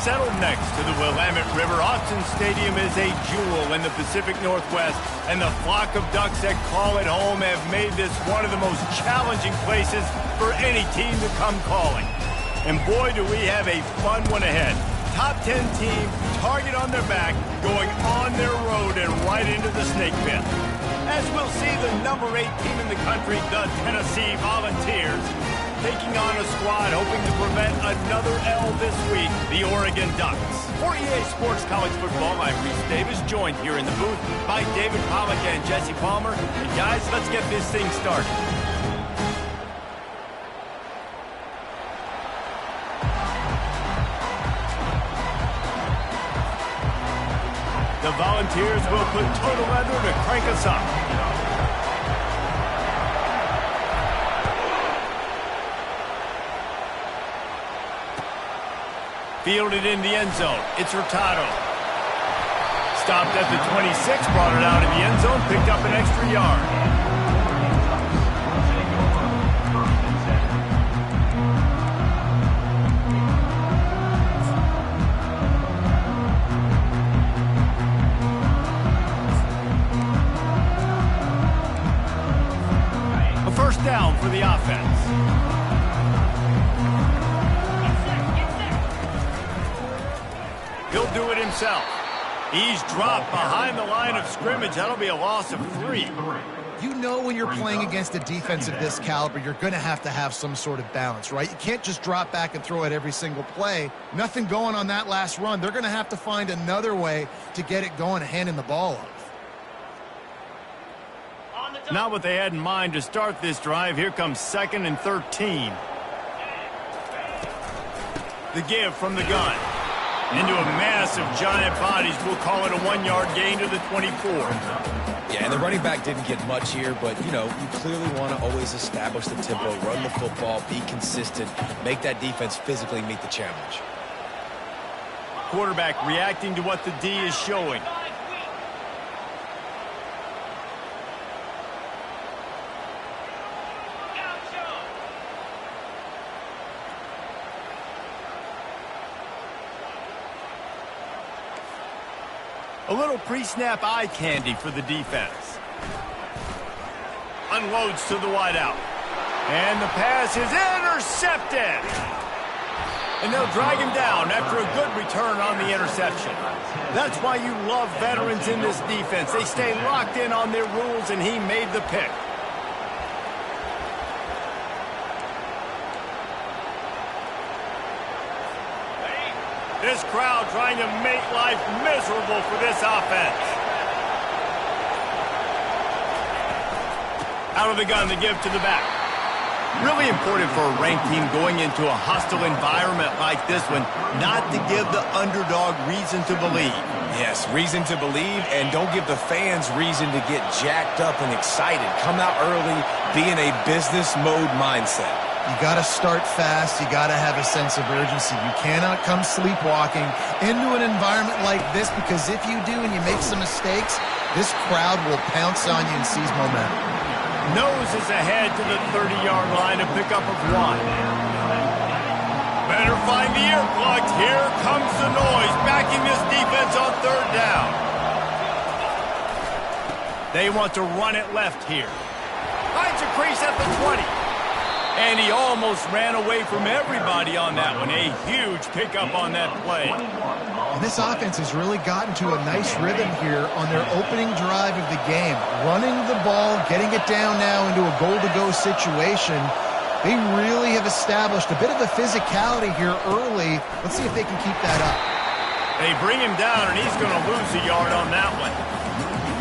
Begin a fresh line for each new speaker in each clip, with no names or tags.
Settled next to the Willamette River, Autzen Stadium is a jewel in the Pacific Northwest, and the flock of Ducks that call it home have made this one of the most challenging places for any team to come calling. And boy, do we have a fun one ahead. Top 10 team, target on their back, going on their road and right into the snake pit. As we'll see the number 8 team in the country, the Tennessee Volunteers, taking on a squad hoping to prevent another L this week, the Oregon Ducks. For EA Sports College Football, I'm Reese Davis, joined here in the booth by David Pollack and Jesse Palmer. And guys, let's get this thing started. The Volunteers will put total leather to crank us up. Fielded in the end zone. It's Hurtado. Stopped at the 26, brought it out in the end zone, picked up an extra yard. A first down for the offense. He'll do it himself. He's dropped behind the line of scrimmage. That'll be a loss of 3.
You know when you're playing against a defense of this caliber, you're going to have some sort of balance, right? You can't just drop back and throw it every single play. Nothing going on that last run. They're going to have to find another way to get it going and handing the ball off.
Not what they had in mind to start this drive. Here comes 2nd and 13. The give from the gun. Into a mass of giant bodies. We'll call it a 1-yard gain to the 24.
Yeah, and the running back didn't get much here, but, you know, you clearly want to always establish the tempo, run the football, be consistent, make that defense physically meet the challenge.
Quarterback reacting to what the D is showing. A little pre-snap eye candy for the defense. Unloads to the wideout. And the pass is intercepted. And they'll drag him down after a good return on the interception. That's why you love veterans in this defense. They stay locked in on their rules, and he made the pick. This crowd trying to make life miserable for this offense. Out of the gun, the give to the back. Really important for a ranked team going into a hostile environment like this one, not to give the underdog reason to believe.
Yes, reason to believe, and don't give the fans reason to get jacked up and excited. Come out early, be in a business mode mindset.
You got to start fast. You got to have a sense of urgency. You cannot come sleepwalking into an environment like this, because if you do and you make some mistakes, this crowd will pounce on you and seize momentum.
Nose is ahead to the 30-yard line to pick up of 1. Better find the earplugs. Here comes the noise, backing this defense on 3rd down. They want to run it left here. Finds a crease at the 20. And he almost ran away from everybody on that one. A huge pickup on that play.
And this offense has really gotten to a nice rhythm here on their opening drive of the game. Running the ball, getting it down now into a goal-to-go situation. They really have established a bit of a physicality here early. Let's see if they can keep that up.
They bring him down, and he's going to lose a yard on that one.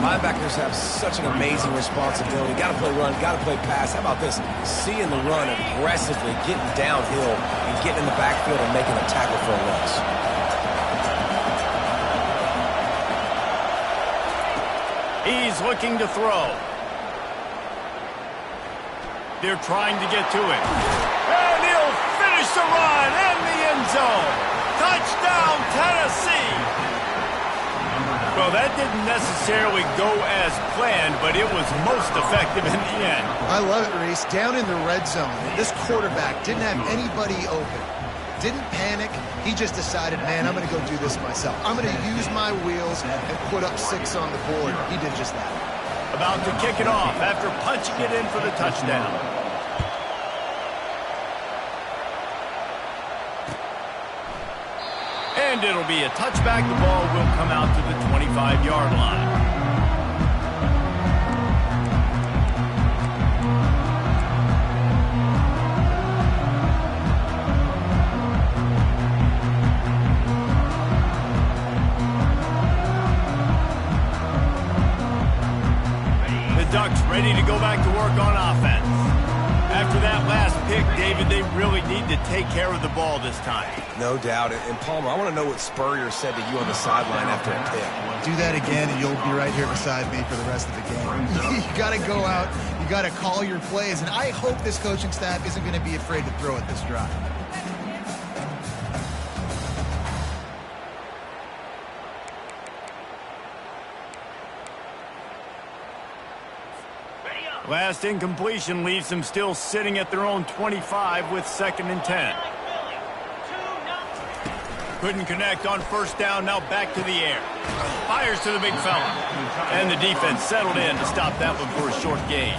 Linebackers have such an amazing responsibility. Got to play run, got to play pass. How about this? Seeing the run aggressively, getting downhill, and getting in the backfield and making a tackle for a loss.
He's looking to throw. They're trying to get to it. And he'll finish the run in the end zone. Touchdown, Tennessee. Well, that didn't necessarily go as planned, but it was most effective in the end.
I love it, Reese. Down in the red zone, this quarterback didn't have anybody open. Didn't panic. He just decided, man, I'm going to go do this myself. I'm going to use my wheels and put up 6 on the board. He did just that.
About to kick it off after punching it in for the touchdown. And it'll be a touchback. The ball will come out to the 25-yard line. Ducks ready to go back to work on offense. After that last pick, David, they really need to take care of the ball this time.
No doubt. And Palmer, I want to know what Spurrier said to you on the sideline after a pick.
Do that again, and you'll be right here beside me for the rest of the game. You got to go out. You got to call your plays. And I hope this coaching staff isn't going to be afraid to throw at this drive.
Last incompletion leaves them still sitting at their own 25 with 2nd and 10. Couldn't connect on first down, now back to the air. Fires to the big fella. And the defense settled in to stop that one for a short gain.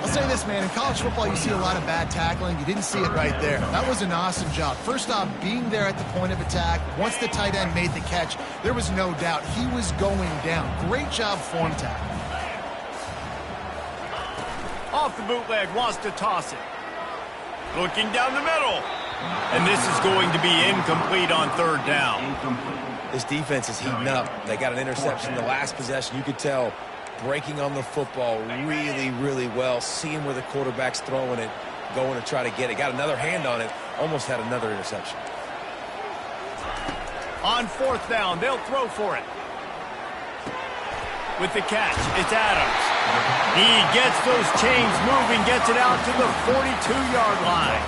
I'll say this, man. In college football, you see a lot of bad tackling. You didn't see it right there. That was an awesome job. First off, being there at the point of attack. Once the tight end made the catch, there was no doubt he was going down. Great job form tackle.
Off the bootleg, wants to toss it. Looking down the middle. And this is going to be incomplete on 3rd down.
This defense is heating up. They got an interception the last possession. You could tell breaking on the football really, really well. Seeing where the quarterback's throwing it, going to try to get it. Got another hand on it. Almost had another interception.
On 4th down, they'll throw for it. With the catch, it's Adams. He gets those chains moving, gets it out to the 42-yard line.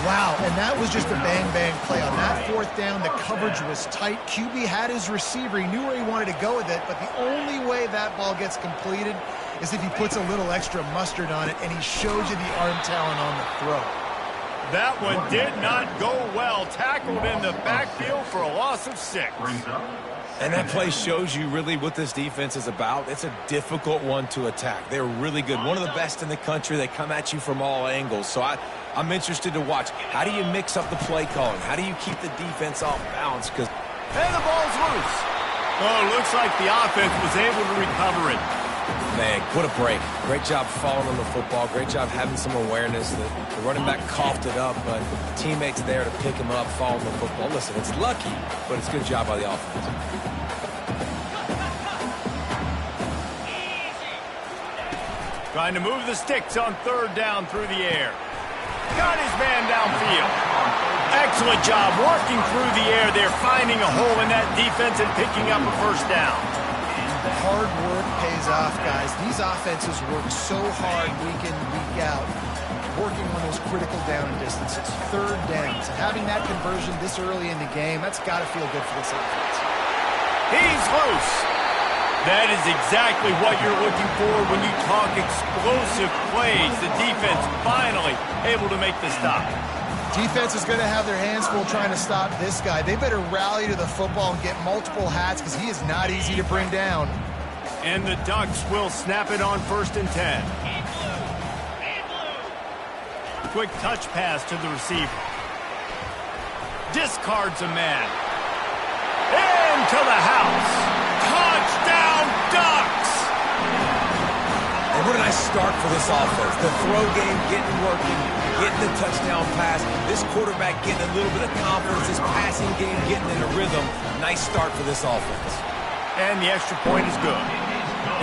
Wow, and that was just a bang-bang play. On that 4th down, the coverage was tight. QB had his receiver. He knew where he wanted to go with it, but the only way that ball gets completed is if he puts a little extra mustard on it, and he shows you the arm talent on the throw.
That one did not go well. Tackled in the backfield for a loss of 6.
And that play shows you really what this defense is about. It's a difficult one to attack. They're really good. One of the best in the country. They come at you from all angles. So I'm interested to watch. How do you mix up the play calling? How do you keep the defense off balance?
And the ball's loose. Oh, looks like the offense was able to recover it.
Man, what a break. Great job falling on the football. Great job having some awareness. The running back coughed it up, but teammates there to pick him up, fall on the football. Listen, it's lucky, but it's a good job by the offense.
Trying to move the sticks on 3rd down through the air. Got his man downfield. Excellent job working through the air there, finding a hole in that defense and picking up a 1st down.
Hard work pays off, guys. These offenses work so hard week in, week out, working on those critical down distances, 3rd downs. And having that conversion this early in the game, that's got to feel good for this offense.
He's loose. That is exactly what you're looking for when you talk explosive plays. The defense finally able to make the stop.
Defense is going to have their hands full trying to stop this guy. They better rally to the football and get multiple hats because he is not easy to bring down.
And the Ducks will snap it on 1st and 10. Quick touch pass to the receiver. Discards a man. Into the house. Touchdown, Ducks!
And what a nice start for this offense. The throw game getting working, getting the touchdown pass. This quarterback getting a little bit of confidence. This passing game getting in a rhythm. Nice start for this offense.
And the extra point is good.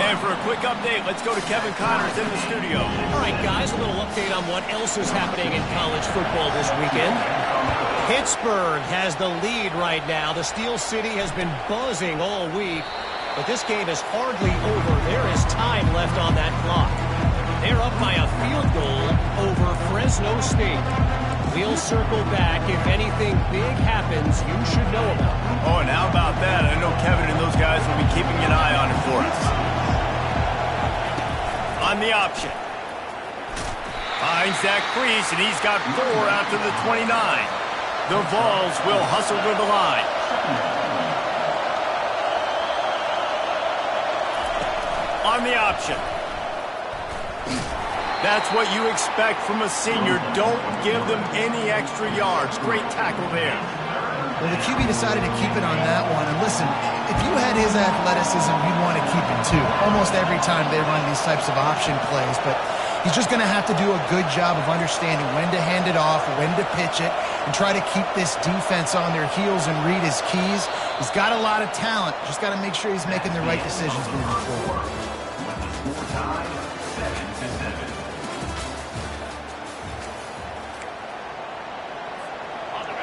And for a quick update, let's go to Kevin Connors in the studio.
All right, guys, a little update on what else is happening in college football this weekend. Pittsburgh has the lead right now. The Steel City has been buzzing all week, but this game is hardly over. There is time left on that clock. They're up by a field goal over Fresno State. We'll circle back. If anything big happens, you should know about it.
Oh, and how about that? I know Kevin and those guys will be keeping an eye on it for us. On the option. Finds Zach Priest, and he's got 4 out to the 29. The Vols will hustle to the line. On the option. That's what you expect from a senior. Don't give them any extra yards. Great tackle there.
Well, the QB decided to keep it on that one. And listen, if you had his athleticism, you'd want to keep it too. Almost every time they run these types of option plays. But he's just going to have to do a good job of understanding when to hand it off, when to pitch it, and try to keep this defense on their heels and read his keys. He's got a lot of talent. Just got to make sure he's making the right decisions moving forward.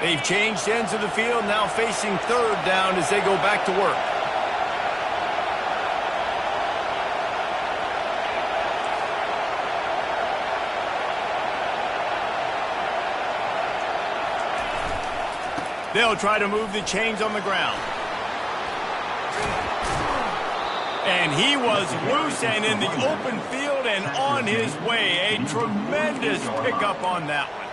They've changed ends of the field, now facing third down as they go back to work. They'll try to move the chains on the ground. And he was loose and in the open field and on his way. A tremendous pickup on that one.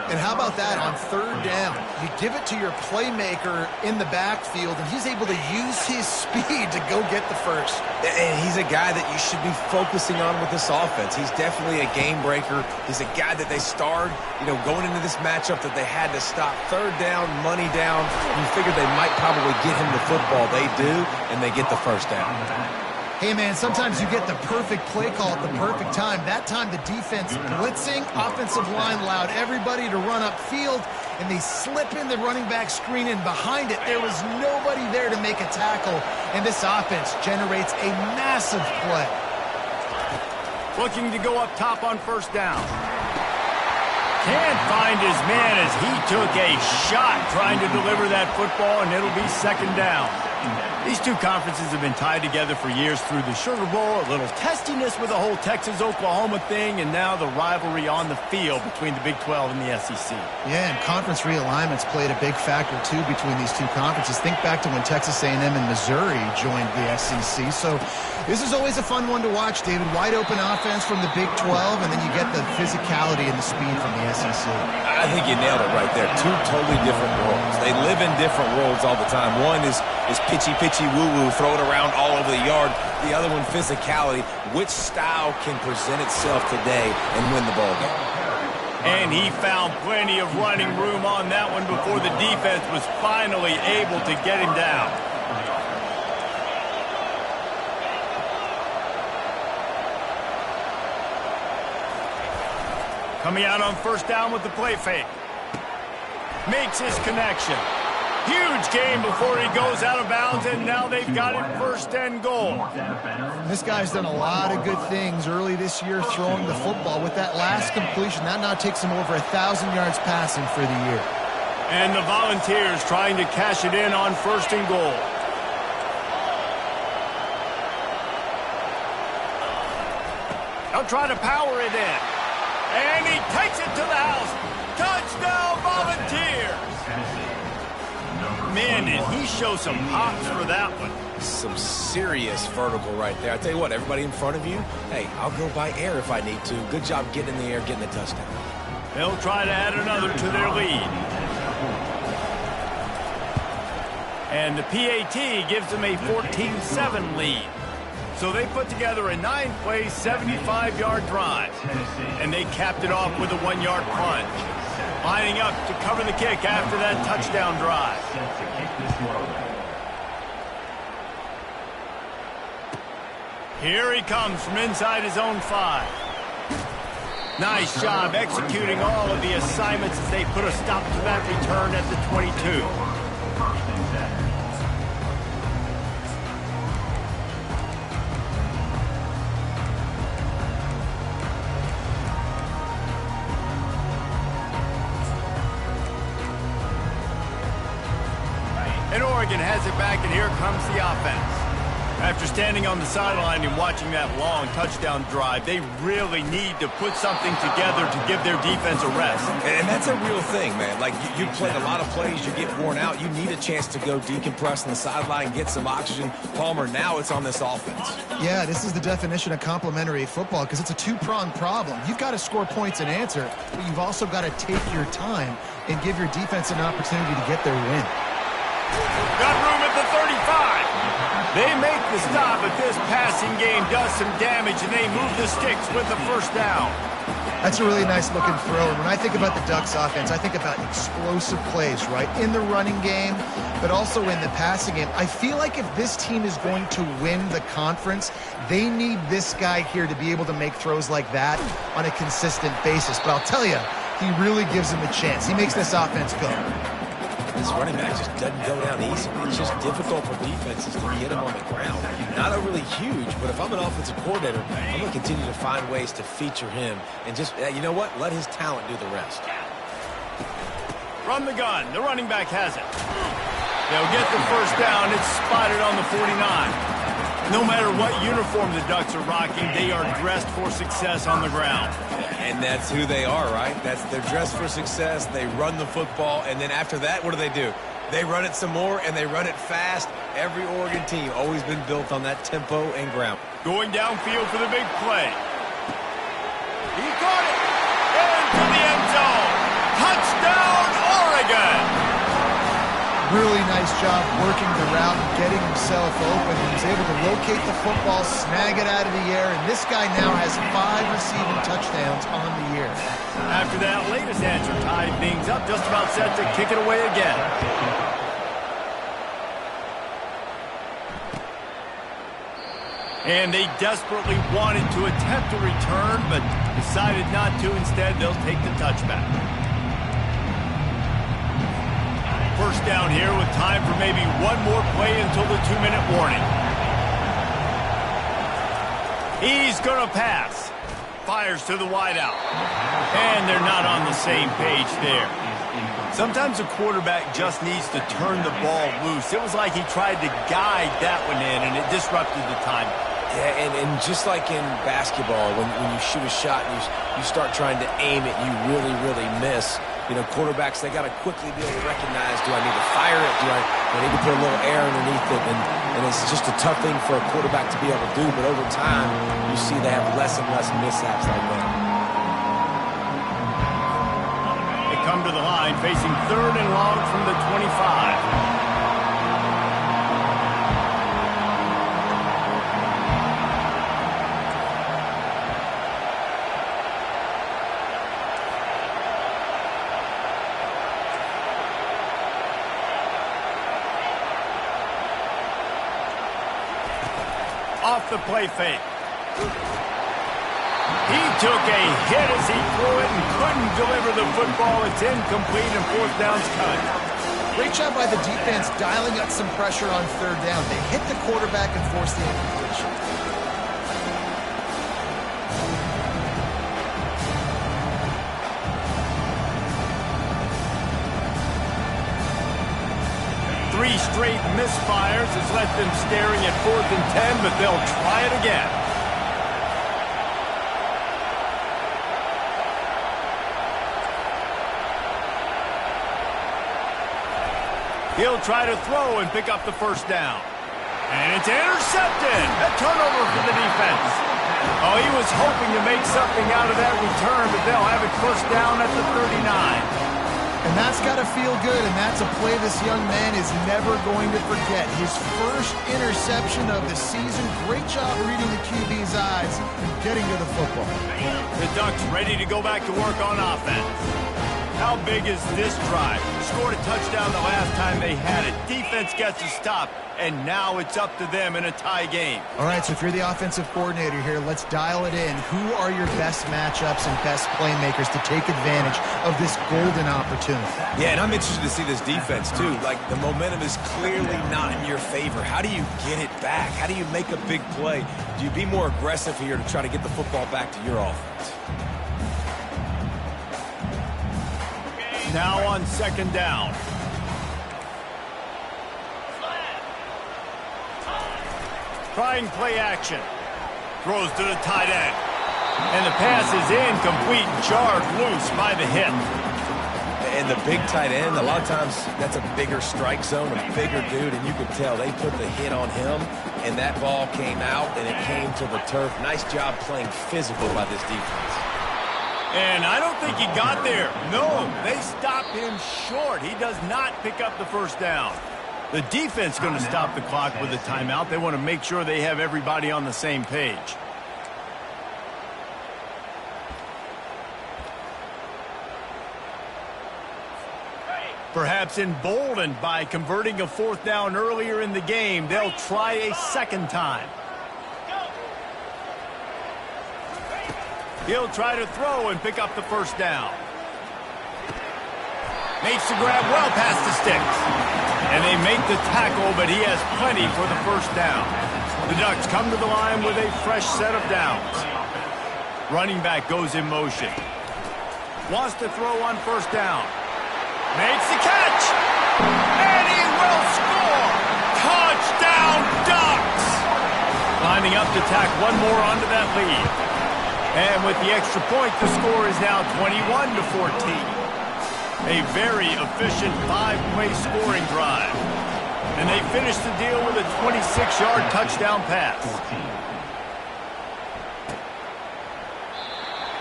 And how about that on third down? You give it to your playmaker in the backfield, and he's able to use his speed to go get the first.
And he's a guy that you should be focusing on with this offense. He's definitely a game breaker. He's a guy that they starred, going into this matchup that they had to stop. Third down, money down. You figured they might probably get him the football. They do, and they get the first down.
Hey, man, sometimes you get the perfect play call at the perfect time. That time the defense blitzing, offensive line allowed everybody to run upfield, and they slip in the running back screen, and behind it there was nobody there to make a tackle, and this offense generates a massive play.
Looking to go up top on first down. Can't find his man as he took a shot trying to deliver that football, and it'll be second down. These two conferences have been tied together for years through the Sugar Bowl, a little testiness with the whole Texas-Oklahoma thing, and now the rivalry on the field between the Big 12 and the SEC.
Yeah, and conference realignments played a big factor, too, between these two conferences. Think back to when Texas A&M and Missouri joined the SEC. So this is always a fun one to watch, David. Wide open offense from the Big 12, and then you get the physicality and the speed from the SEC.
I think you nailed it right there. Two totally different worlds. They live in different worlds all the time. One is pitchy woo-woo, throw it around all over the yard. The other one, physicality. Which style can present itself today and win the ball game?
And he found plenty of running room on that one before the defense was finally able to get him down. Coming out on first down with the play fake. Makes his connection. Huge game before he goes out of bounds, and now they've got it first and goal.
This guy's done a lot of good things early this year throwing the football. With that last completion, that now takes him over 1,000 yards passing for the year.
And the Volunteers trying to cash it in on first and goal. They'll try to power it in. And he takes it to the house. Touchdown, Volunteers! Man, did he show some hops for that one.
Some serious vertical right there. I tell you what, everybody in front of you, hey, I'll go by air if I need to. Good job getting in the air, getting the touchdown.
They'll try to add another to their lead. And the PAT gives them a 14-7 lead. So they put together a 9-play, 75-yard drive. And they capped it off with a 1-yard plunge. Lining up to cover the kick after that touchdown drive. Here he comes from inside his own 5. Nice job executing all of the assignments as they put a stop to that return at the 22. And Oregon has it back, and here comes the offense. After standing on the sideline and watching that long touchdown drive, they really need to put something together to give their defense a rest.
And that's a real thing, man. Like, you played a lot of plays, you get worn out. You need a chance to go decompress on the sideline, get some oxygen. Palmer, now it's on this offense.
Yeah, this is the definition of complementary football because it's a two-pronged problem. You've got to score points and answer, but you've also got to take your time and give your defense an opportunity to get their win.
Got room at the 35. They make the stop, but this passing game does some damage, and they move the sticks with the first down.
That's a really nice looking throw. And when I think about the Ducks offense, I think about explosive plays, right? In the running game, but also in the passing game. I feel like if this team is going to win the conference, they need this guy here to be able to make throws like that on a consistent basis. But I'll tell you, he really gives them a chance. He makes this offense go.
This running back just doesn't go down easy. It's just difficult for defenses to get him on the ground. Not overly huge, but if I'm an offensive coordinator, I'm going to continue to find ways to feature him and just, you know what, let his talent do the rest.
From the gun, the running back has it. They'll get the first down. It's spotted on the 49. No matter what uniform the Ducks are rocking, they are dressed for success on the ground.
And that's who they are, right? They're dressed for success. They run the football, and then after that, what do? They run it some more, and they run it fast. Every Oregon team always been built on that tempo and ground.
Going downfield for the big play. He got it. Into the end zone. Touchdown, Oregon.
Really nice job working the route and getting himself open. He was able to locate the football, snag it out of the air, and this guy now has 5 receiving touchdowns on the year.
After that latest answer tied things up, just about set to kick it away again. And they desperately wanted to attempt a return, but decided not to. Instead, they'll take the touchback. First down here with time for maybe one more play until the 2-minute warning. He's going to pass. Fires to the wideout. And they're not on the same page there. Sometimes a quarterback just needs to turn the ball loose. It was like he tried to guide that one in, and it disrupted the time.
Yeah, and just like in basketball, when you shoot a shot and you start trying to aim it, you really, really miss. You know, quarterbacks, they got to quickly be able to recognize, do I need to fire it? Do I need to put a little air underneath it? And it's just a tough thing for a quarterback to be able to do. But over time, you see they have less and less mishaps like that.
They come to the line facing 3rd and long from the 25. Off the play fake. He took a hit as he threw it and couldn't deliver the football. It's incomplete and 4th down's cut.
Great job by the defense dialing up some pressure on 3rd down. They hit the quarterback and forced the incompletion.
Three straight misfires has left them staring at 4th and 10, but they'll try it again. He'll try to throw and pick up the first down. And it's intercepted. A turnover for the defense. Oh, he was hoping to make something out of that return, but they'll have it first down at the 39.
And that's got to feel good, and that's a play this young man is never going to forget. His first interception of the season. Great job reading the QB's eyes and getting to the football.
The Ducks ready to go back to work on offense. How big is this drive? Scored a touchdown the last time they had it. Defense gets a stop, and now it's up to them in a tie game.
All right, so if you're the offensive coordinator here, let's dial it in. Who are your best matchups and best playmakers to take advantage of this golden opportunity?
Yeah, and I'm interested to see this defense, too. Like, the momentum is clearly not in your favor. How do you get it back? How do you make a big play? Do you be more aggressive here to try to get the football back to your offense?
Now on 2nd down. Trying play action. Throws to the tight end. And the pass is incomplete, jarred loose by the hit.
And the big tight end, a lot of times that's a bigger strike zone, a bigger dude, and you could tell they put the hit on him, and that ball came out, and it came to the turf. Nice job playing physical by this defense.
And I don't think he got there. No, they stopped him short. He does not pick up the first down. The defense is going to stop the clock with a timeout. They want to make sure they have everybody on the same page. Perhaps emboldened by converting a fourth down earlier in the game, they'll try a second time. He'll try to throw and pick up the first down. Makes the grab well past the sticks. And they make the tackle, but he has plenty for the first down. The Ducks come to the line with a fresh set of downs. Running back goes in motion. Wants to throw on first down. Makes the catch. And he will score. Touchdown, Ducks. Lining up to tack one more onto that lead. And with the extra point, the score is now 21-14. A very efficient 5-play scoring drive. And they finish the deal with a 26-yard touchdown pass.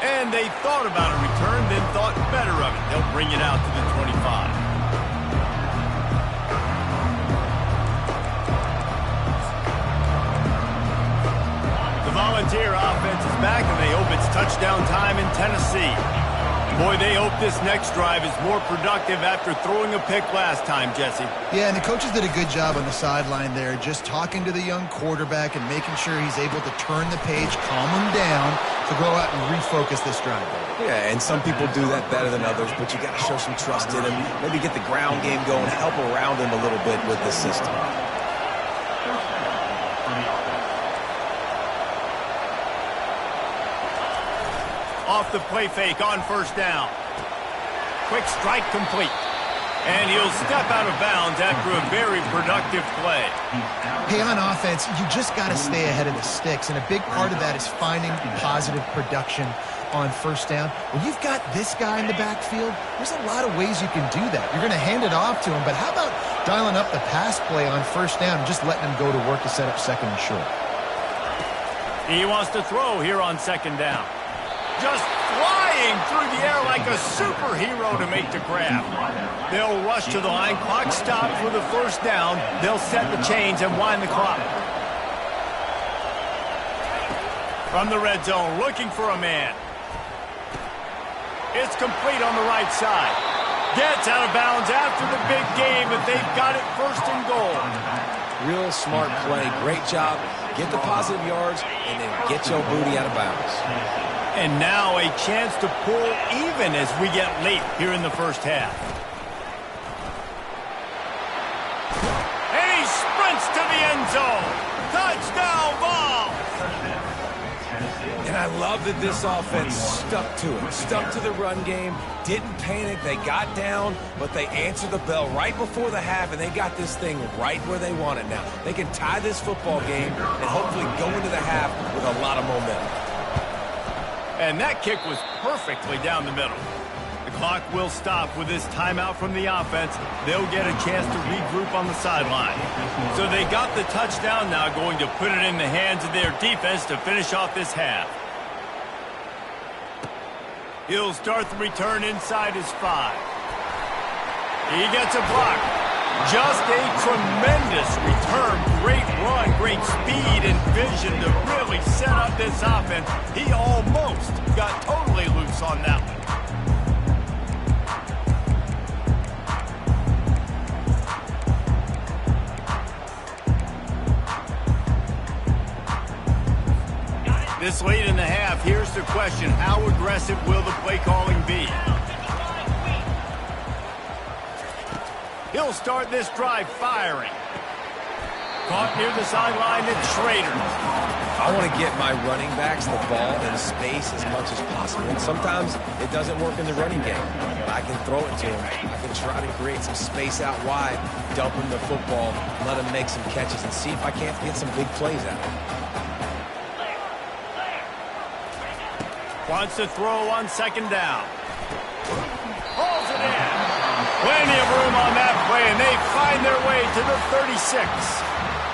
And they thought about a return, then thought better of it. They'll bring it out to the 25. The Volunteer offense is back, and they hope it's touchdown time in Tennessee. Boy, they hope this next drive is more productive after throwing a pick last time, Jesse.
Yeah, and the coaches did a good job on the sideline there, just talking to the young quarterback and making sure he's able to turn the page, calm him down, to go out and refocus this drive.
Yeah, and some people do that better than others, but you got to show some trust in him. Maybe get the ground game going, help around him a little bit with this system.
Off the play fake on first down. Quick strike complete. And he'll step out of bounds after a very productive play.
Hey, on offense, you just got to stay ahead of the sticks, and a big part of that is finding positive production on first down. When you've got this guy in the backfield, there's a lot of ways you can do that. You're going to hand it off to him, but how about dialing up the pass play on first down and just letting him go to work to set up second and short?
He wants to throw here on second down. Just flying through the air like a superhero to make the grab. They'll rush to the line. Clock stops with a first down. They'll set the chains and wind the clock. From the red zone, looking for a man. It's complete on the right side. Gets out of bounds after the big game, but they've got it first and goal.
Real smart play. Great job. Get the positive yards, and then get your booty out of bounds.
And now a chance to pull even as we get late here in the first half. And he sprints to the end zone. Touchdown ball.
And I love that this offense stuck to it. Stuck to the run game. Didn't panic. They got down, but they answered the bell right before the half, and they got this thing right where they want it now. They can tie this football game and hopefully go into the half with a lot of momentum.
And that kick was perfectly down the middle. The clock will stop with this timeout from the offense. They'll get a chance to regroup on the sideline. So they got the touchdown, now going to put it in the hands of their defense to finish off this half. He'll start the return inside his 5. He gets a block. Just a tremendous return. Great run, great speed and vision to really set up this offense. He almost got totally loose on that one. This late in the half, here's the question. How aggressive will the play calling be? He'll start this drive firing. Caught near the sideline, it's Schrader.
I want to get my running backs the ball in space as much as possible. And sometimes it doesn't work in the running game, but I can throw it to them. I can try to create some space out wide, dump them the football, let them make some catches, and see if I can't get some big plays out of them.
Wants to throw on second down. Pulls it in. Plenty of room on that play, and they find their way to the 36.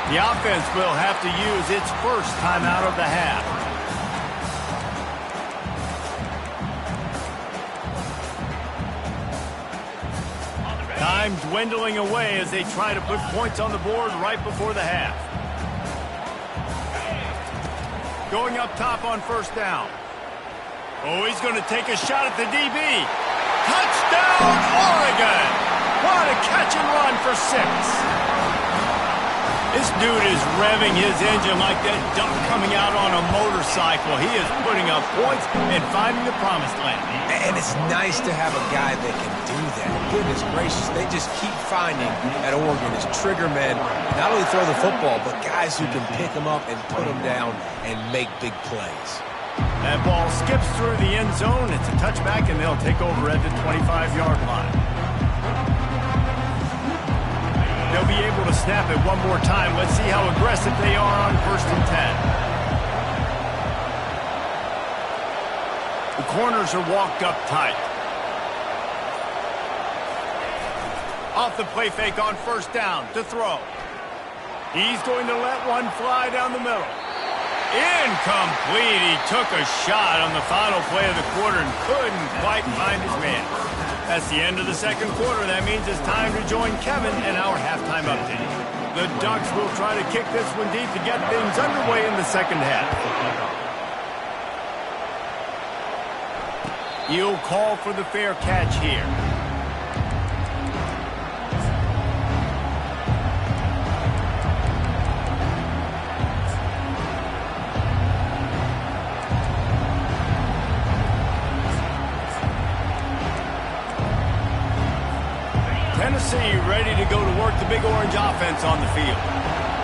The offense will have to use its first timeout of the half. Time dwindling away as they try to put points on the board right before the half. Going up top on first down. Oh, he's going to take a shot at the DB. Touchdown, Oregon! What a catch and run for 6. This dude is revving his engine like that duck coming out on a motorcycle. He is putting up points and finding the promised land.
And it's nice to have a guy that can do that. Goodness gracious, they just keep finding at Oregon is trigger men, not only throw the football, but guys who can pick them up and put them down and make big plays.
That ball skips through the end zone. It's a touchback, and they'll take over at the 25-yard line. They'll be able to snap it one more time. Let's see how aggressive they are on 1st and 10. The corners are walked up tight. Off the play fake on first down to throw. He's going to let one fly down the middle. Incomplete. He took a shot on the final play of the quarter and couldn't quite find his man. That's the end of the second quarter. That means it's time to join Kevin in our halftime update. The Ducks will try to kick this one deep to get things underway in the second half. He'll call for the fair catch here. Tennessee ready to go to work the Big Orange offense on the field.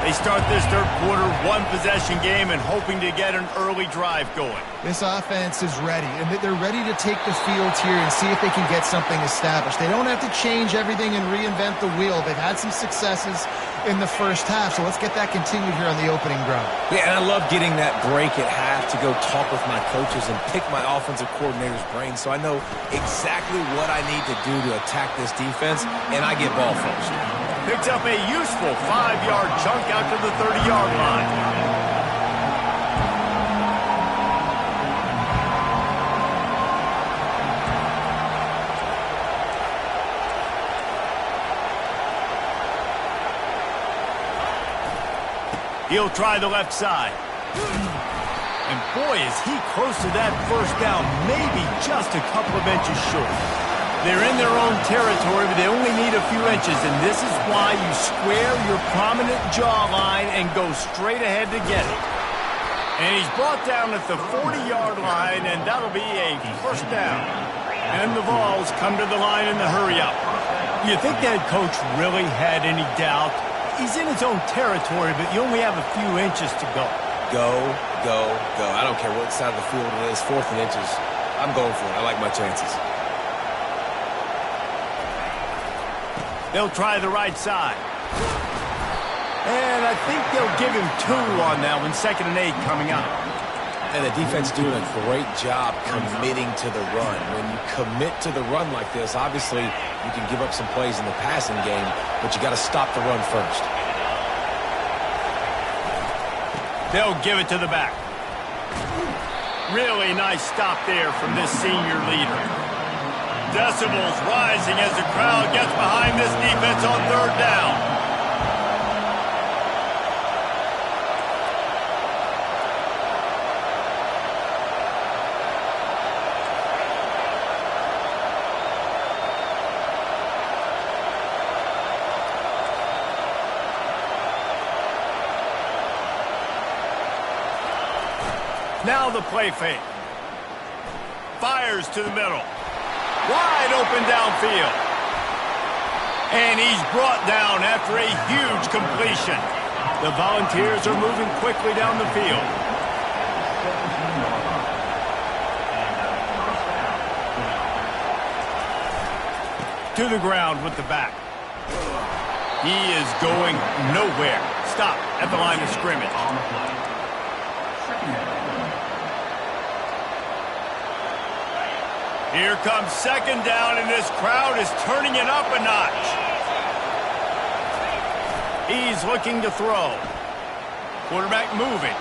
They start this third quarter one-possession game and hoping to get an early drive going.
This offense is ready, and they're ready to take the field here and see if they can get something established. They don't have to change everything and reinvent the wheel. They've had some successes in the first half, so let's get that continued here on the opening drive.
Yeah, and I love getting that break at half to go talk with my coaches and pick my offensive coordinator's brain so I know exactly what I need to do to attack this defense, and I get ball first.
Picks up a useful 5-yard chunk out to the 30-yard line. He'll try the left side. And boy, is he close to that first down, maybe just a couple of inches short. They're in their own territory, but they only need a few inches, and this is why you square your prominent jawline and go straight ahead to get it. And he's brought down at the 40-yard line, and that'll be a first down. And the Vols come to the line in the hurry-up. You think that coach really had any doubt? He's in his own territory, but you only have a few inches to go.
Go, go, go. I don't care what side of the field it is, 4th and inches. I'm going for it. I like my chances.
They'll try the right side. And I think they'll give him 2 on that one, 2nd and 8 coming up.
And the defense doing a great job committing to the run. When you commit to the run like this, obviously you can give up some plays in the passing game, but you got to stop the run first.
They'll give it to the back. Really nice stop there from this senior leader. Decibels rising as the crowd gets behind this defense on 3rd down. Now the play fake. Fires to the middle. Wide open downfield. And he's brought down after a huge completion. The Volunteers are moving quickly down the field. to the ground with the back. He is going nowhere. Stop at the line of scrimmage. Here comes second down, and this crowd is turning it up a notch. He's looking to throw. Quarterback moving.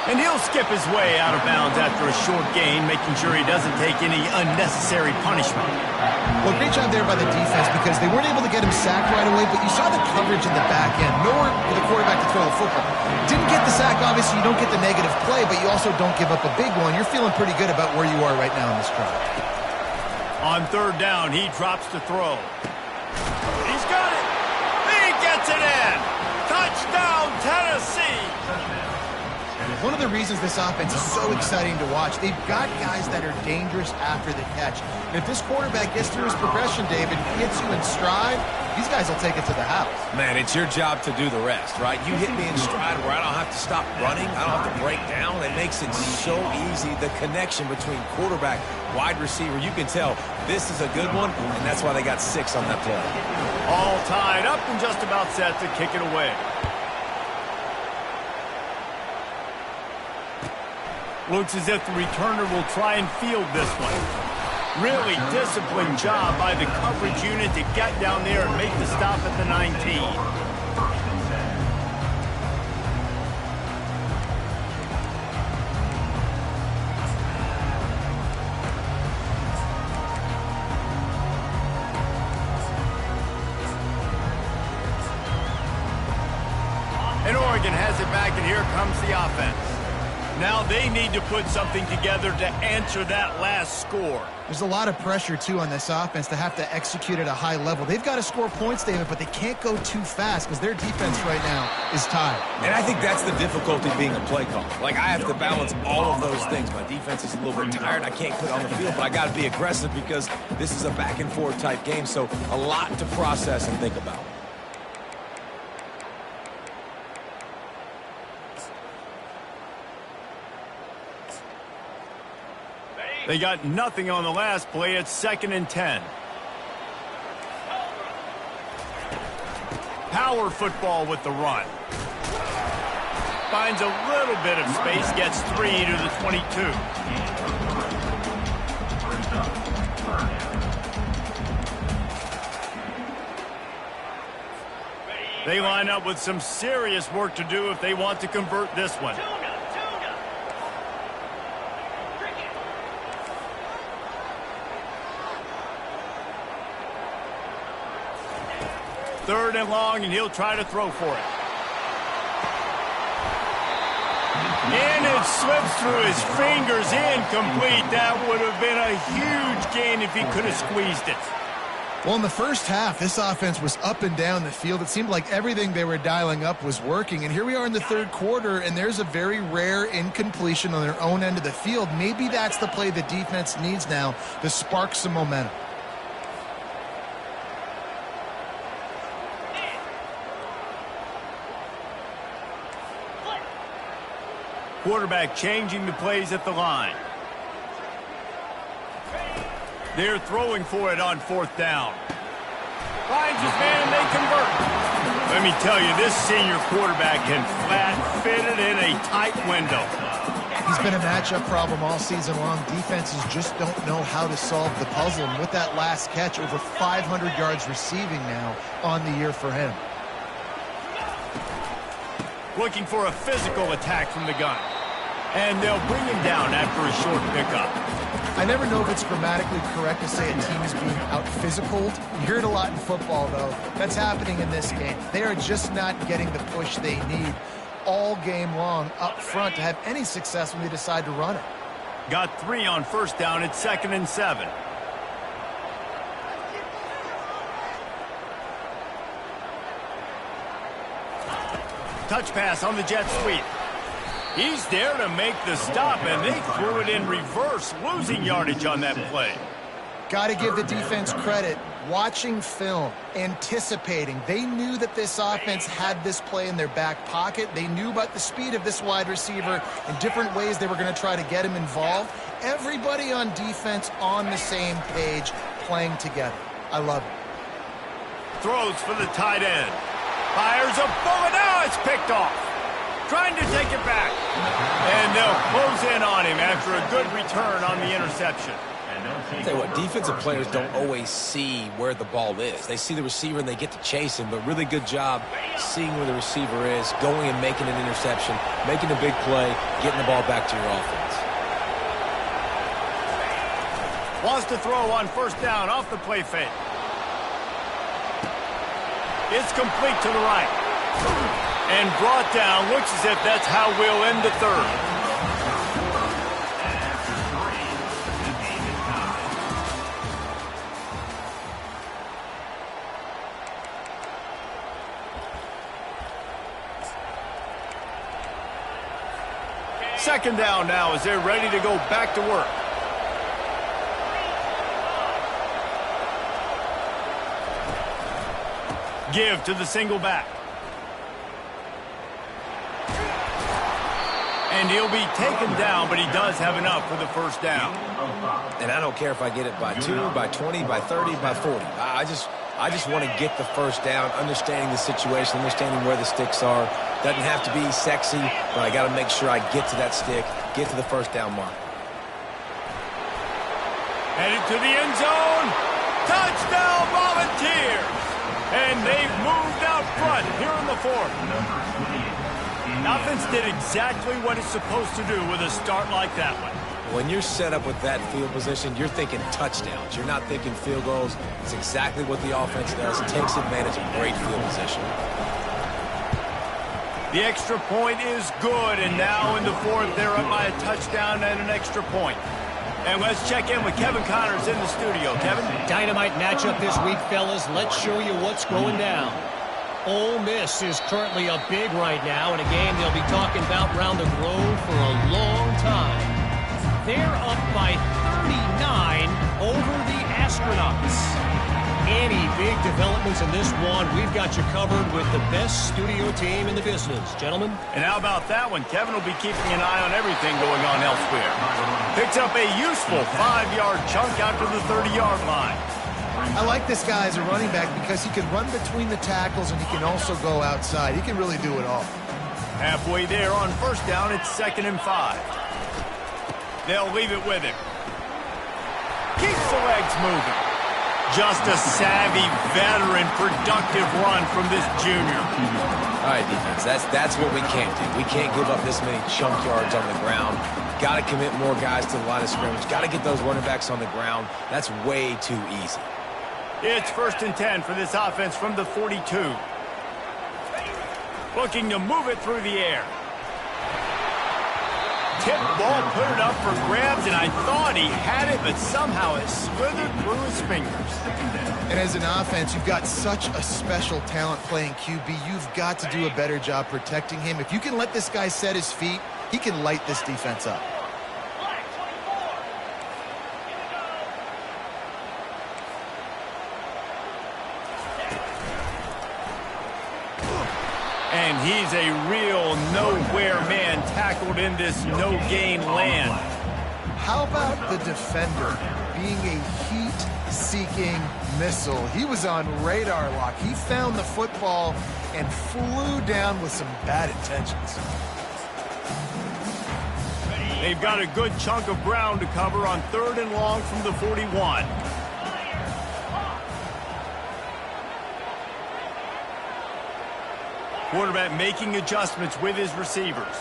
And he'll skip his way out of bounds after a short gain, making sure he doesn't take any unnecessary punishment.
Well, great job there by the defense because they weren't able to get him sacked right away, but you saw the coverage in the back end. Nowhere for the quarterback to throw the football. Didn't get the sack, obviously you don't get the negative play, but you also don't give up a big one. You're feeling pretty good about where you are right now in this drive.
On third down, he drops to throw. He's got it. He gets it in. Touchdown, Tennessee.
One of the reasons this offense is so exciting to watch, they've got guys that are dangerous after the catch. And if this quarterback gets through his progression, David, hits you in stride, these guys will take it to the house.
Man, it's your job to do the rest, right? You hit me in stride where I don't have to stop running. I don't have to break down. It makes it so easy. The connection between quarterback, wide receiver, you can tell this is a good one, and that's why they got 6 on that play.
All tied up and just about set to kick it away. Looks as if the returner will try and field this one. Really disciplined job by the coverage unit to get down there and make the stop at the 19. And Oregon has it back, and here comes the offense. Now they need to put something together to answer that last score.
There's a lot of pressure, too, on this offense to have to execute at a high level. They've got to score points, David, but they can't go too fast because their defense right now is tired.
And I think that's the difficulty being a play caller. Like, I have to balance all of those things. My defense is a little bit tired. I can't quit on the field, but I got to be aggressive because this is a back-and-forth type game, so a lot to process and think about.
They got nothing on the last play. It's 2nd and 10. Power football with the run. Finds a little bit of space, gets 3 to the 22. They line up with some serious work to do if they want to convert this one. Third and long, and he'll try to throw for it. And it slips through his fingers, incomplete. That would have been a huge gain if he could have squeezed it.
Well, in the first half, this offense was up and down the field. It seemed like everything they were dialing up was working. And here we are in the third quarter, and there's a very rare incompletion on their own end of the field. Maybe that's the play the defense needs now to spark some momentum.
Quarterback changing the plays at the line. They're throwing for it on 4th down. Finds his man, and they convert. Let me tell you, this senior quarterback can flat fit it in a tight window.
He's been a matchup problem all season long. Defenses just don't know how to solve the puzzle. And with that last catch, over 500 yards receiving now on the year for him.
Looking for a physical attack from the gun. And they'll bring him down after a short pickup.
I never know if it's grammatically correct to say a team is being out-physicaled. You hear it a lot in football, though. That's happening in this game. They are just not getting the push they need all game long up front to have any success when they decide to run it.
Got 3 on 1st down. It's 2nd and 7. Touch pass on the jet sweep. He's there to make the stop, and they threw it in reverse, losing yardage on that play.
Got to give the defense credit. Watching film, anticipating. They knew that this offense had this play in their back pocket. They knew about the speed of this wide receiver and different ways they were going to try to get him involved. Everybody on defense on the same page, playing together. I love it.
Throws for the tight end. Fires a bullet. Now it's picked off. Trying to take it back. And they'll close in on him after a good return on the interception.
I'll tell you what, defensive players don't always see where the ball is. They see the receiver and they get to chase him, but really good job seeing where the receiver is, going and making an interception, making a big play, getting the ball back to your offense.
Wants to throw on first down off the play fake. It's complete to the right. And brought down. Looks as if that's how we'll end the third. Second down now as they're ready to go back to work. Give to the single back. And he'll be taken down, but he does have enough for the first down.
And I don't care if I get it by 2, by 20, by 30, by 40. I just want to get the first down, understanding the situation, understanding where the sticks are. Doesn't have to be sexy, but I got to make sure I get to that stick, get to the first down mark.
Headed to the end zone. Touchdown, Volunteers. And they've moved out front here in the fourth. Offense did exactly what it's supposed to do with a start like that one.
When you're set up with that field position, you're thinking touchdowns. You're not thinking field goals. It's exactly what the offense does. It takes advantage of great field position.
The extra point is good, and now in the fourth, they're up by a touchdown and an extra point. And let's check in with Kevin Connors in the studio. Kevin?
Dynamite matchup this week, fellas. Let's show you what's going down. Ole Miss is currently up big right now in a game they'll be talking about around the globe for a long time. They're up by 39 over the Astronauts. Any big developments in this one, we've got you covered with the best studio team in the business. Gentlemen?
And how about that one? Kevin will be keeping an eye on everything going on elsewhere. Picks up a useful 5-yard chunk out to the 30-yard line.
I like this guy as a running back because he can run between the tackles and he can also go outside. He can really do it all.
Halfway there on first down, it's 2nd and 5. They'll leave it with him. Keeps the legs moving. Just a savvy, veteran, productive run from this junior.
All right, defense, that's what we can't do. We can't give up this many chunk yards on the ground. Got to commit more guys to the line of scrimmage. Got to get those running backs on the ground. That's way too easy.
It's 1st and 10 for this offense from the 42. Looking to move it through the air. Tip ball, put it up for grabs, and I thought he had it, but somehow it slithered through his fingers.
And as an offense, you've got such a special talent playing QB. You've got to do a better job protecting him. If you can let this guy set his feet, he can light this defense up.
And he's a real nowhere man tackled in this no-gain land.
How about the defender being a heat-seeking missile? He was on radar lock. He found the football and flew down with some bad intentions.
They've got a good chunk of ground to cover on 3rd and long from the 41. Quarterback making adjustments with his receivers.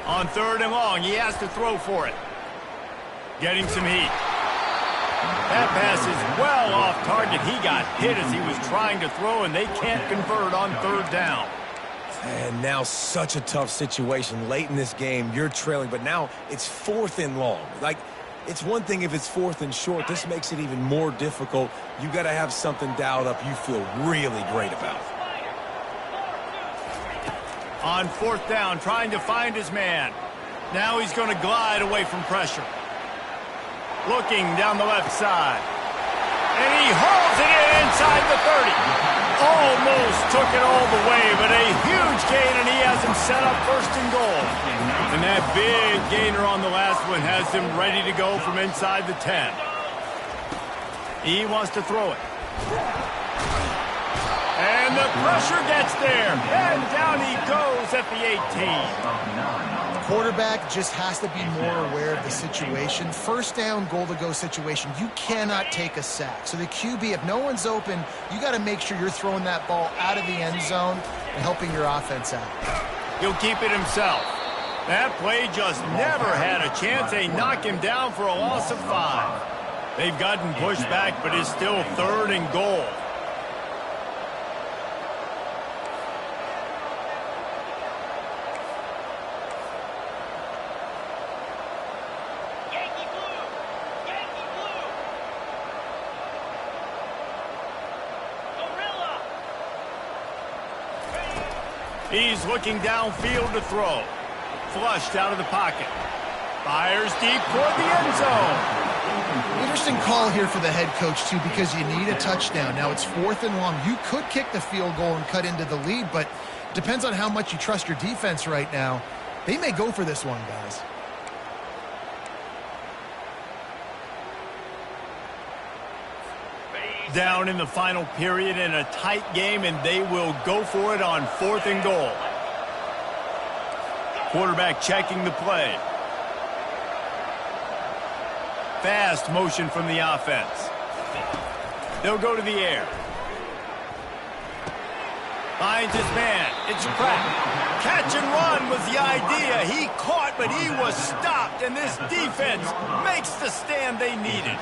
On 3rd and long, he has to throw for it. Getting some heat. That pass is well off target. He got hit as he was trying to throw, and they can't convert on 3rd down.
And now such a tough situation. Late in this game, you're trailing, but now it's 4th and long. It's one thing if it's 4th and short. This makes it even more difficult. You got to have something dialed up you feel really great about.
On 4th down, trying to find his man. Now he's going to glide away from pressure. Looking down the left side. And he hauls it in inside the 30. Almost took it all the way, but a huge gain, and he has him set up 1st and goal. And that big gainer on the last one has him ready to go from inside the 10. He wants to throw it. And the pressure gets there. And down he goes at the 18.
Quarterback just has to be more aware of the situation. 1st down, goal-to-go situation. You cannot take a sack. So the QB, if no one's open, you got to make sure you're throwing that ball out of the end zone and helping your offense out.
He'll keep it himself. That play just never had a chance. They knock him down for a loss of 5. They've gotten pushed back, but it's still 3rd and goal. He's looking downfield to throw. Flushed out of the pocket. Fires deep toward the end zone.
Interesting call here for the head coach, too, because you need a touchdown. Now it's 4th and long. You could kick the field goal and cut into the lead, but depends on how much you trust your defense right now. They may go for this one, guys.
Down in the final period in a tight game, and they will go for it on 4th and goal. Quarterback checking the play. Fast motion from the offense. They'll go to the air. Finds his man. It's Pratt. Catch and run was the idea. He caught, but he was stopped, and this defense makes the stand they needed.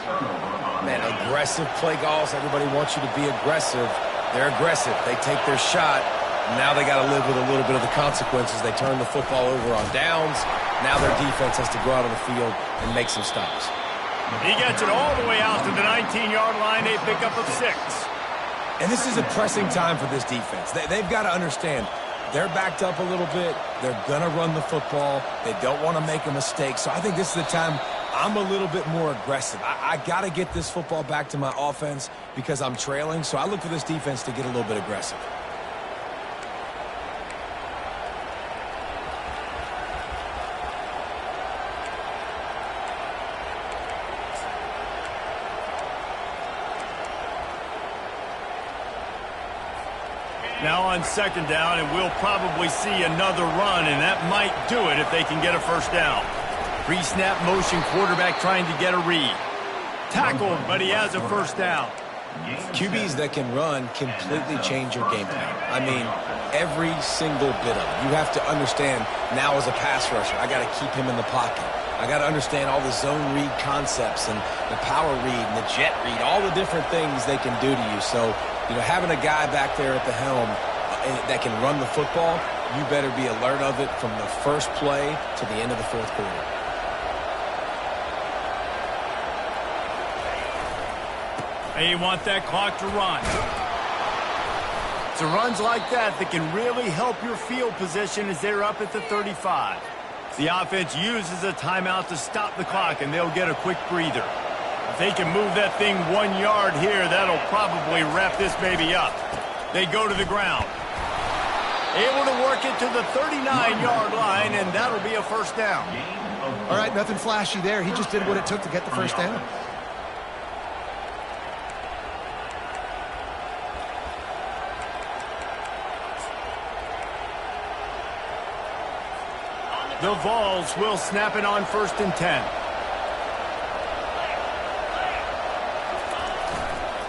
Man, aggressive play calls. Everybody wants you to be aggressive. They're aggressive. They take their shot. Now they got to live with a little bit of the consequences. They turn the football over on downs. Now their defense has to go out on the field and make some stops.
He gets it all the way out to the 19-yard line. A pickup of 6.
And this is a pressing time for this defense. They've got to understand they're backed up a little bit. They're going to run the football. They don't want to make a mistake. So I think this is the time I'm a little bit more aggressive. I got to get this football back to my offense because I'm trailing. So I look for this defense to get a little bit aggressive.
Now on 2nd down, and we'll probably see another run, and that might do it if they can get a 1st down. Pre-snap motion, quarterback trying to get a read. Tackled, but he has a 1st down.
QBs that can run completely change your game plan. I mean, every single bit of it. You have to understand now as a pass rusher, I got to keep him in the pocket. I got to understand all the zone read concepts and the power read and the jet read, all the different things they can do to you. So, you know, having a guy back there at the helm that can run the football, you better be alert of it from the first play to the end of the 4th quarter.
They want that clock to run. It's runs like that that can really help your field position as they're up at the 35. The offense uses a timeout to stop the clock, and they'll get a quick breather. If they can move that thing 1 yard here, that'll probably wrap this baby up. They go to the ground. Able to work it to the 39-yard line, and that'll be a 1st down.
All right, nothing flashy there. He just did what it took to get the 1st down.
The Vols will snap it on 1st and 10.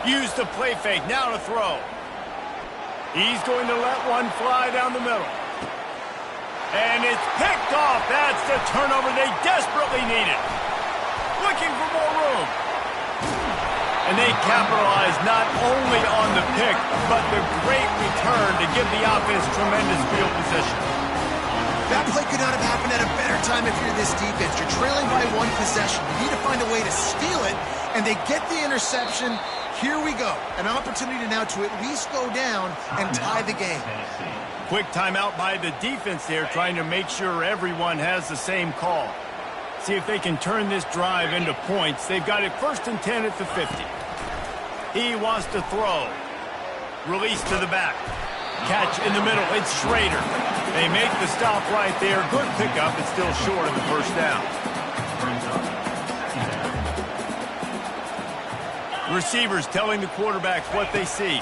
Use the play fake, now to throw. He's going to let one fly down the middle. And it's picked off. That's the turnover they desperately needed. Looking for more room. And they capitalize not only on the pick, but the great return to give the offense tremendous field position.
That play could not have happened at a better time if you're this defense. You're trailing by 1 possession. You need to find a way to steal it, and they get the interception. Here we go. An opportunity now to at least go down and tie the game.
Quick timeout by the defense there, trying to make sure everyone has the same call. See if they can turn this drive into points. They've got it 1st and 10 at the 50. He wants to throw. Release to the back. Catch in the middle. It's Schrader. They make the stop right there. Good pickup. It's still short of the first down. Receivers telling the quarterbacks what they see.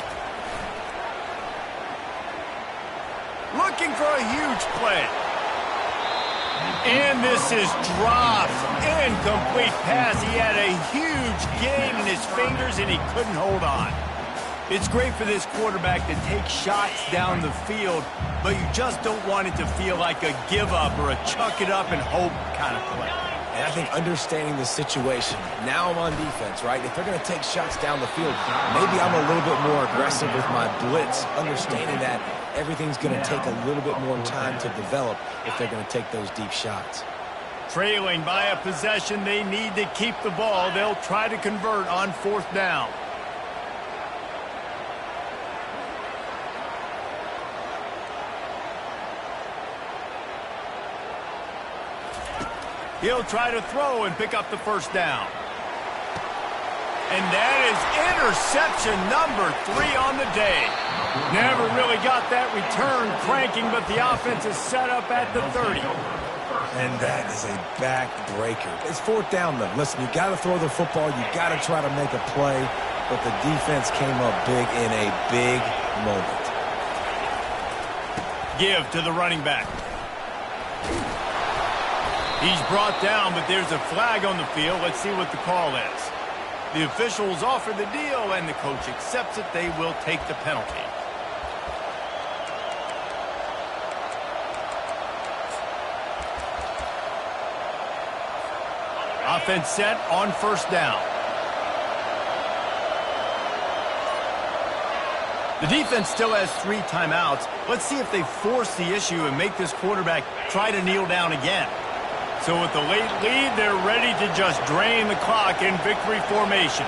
Looking for a huge play. And this is dropped. Incomplete pass. He had a huge gain in his fingers, and he couldn't hold on. It's great for this quarterback to take shots down the field, but you just don't want it to feel like a give-up or a chuck-it-up and hope kind of play.
And I think understanding the situation, now I'm on defense, right? If they're going to take shots down the field, maybe I'm a little bit more aggressive with my blitz, understanding that everything's going to take a little bit more time to develop if they're going to take those deep shots.
Trailing by a possession, they need to keep the ball. They'll try to convert on 4th down. He'll try to throw and pick up the first down. And that is interception number 3 on the day. Never really got that return cranking, but the offense is set up at the 30.
And that is a backbreaker. It's 4th down, though. Listen, you got to throw the football. You got to try to make a play. But the defense came up big in a big moment.
Give to the running back. He's brought down, but there's a flag on the field. Let's see what the call is. The officials offer the deal, and the coach accepts it. They will take the penalty. Offense set on 1st down. The defense still has 3 timeouts. Let's see if they force the issue and make this quarterback try to kneel down again. So with the late lead, they're ready to just drain the clock in victory formation.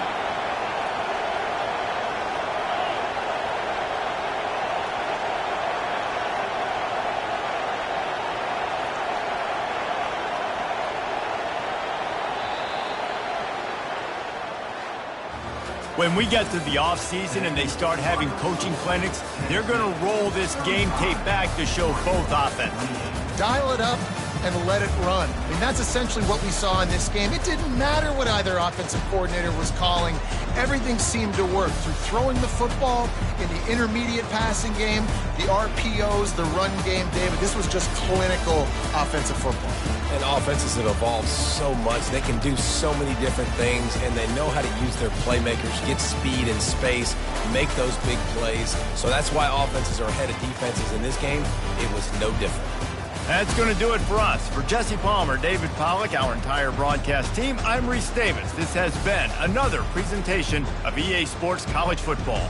When we get to the offseason and they start having coaching clinics, they're going to roll this game tape back to show both offenses.
Dial it up and let it run. I mean, that's essentially what we saw in this game. It didn't matter what either offensive coordinator was calling. Everything seemed to work through throwing the football in the intermediate passing game, the RPOs, the run game, David. This was just clinical offensive football.
And offenses have evolved so much. They can do so many different things, and they know how to use their playmakers, get speed and space, make those big plays. So that's why offenses are ahead of defenses in this game. It was no different.
That's going to do it for us. For Jesse Palmer, David Pollack, our entire broadcast team, I'm Reese Davis. This has been another presentation of EA Sports College Football.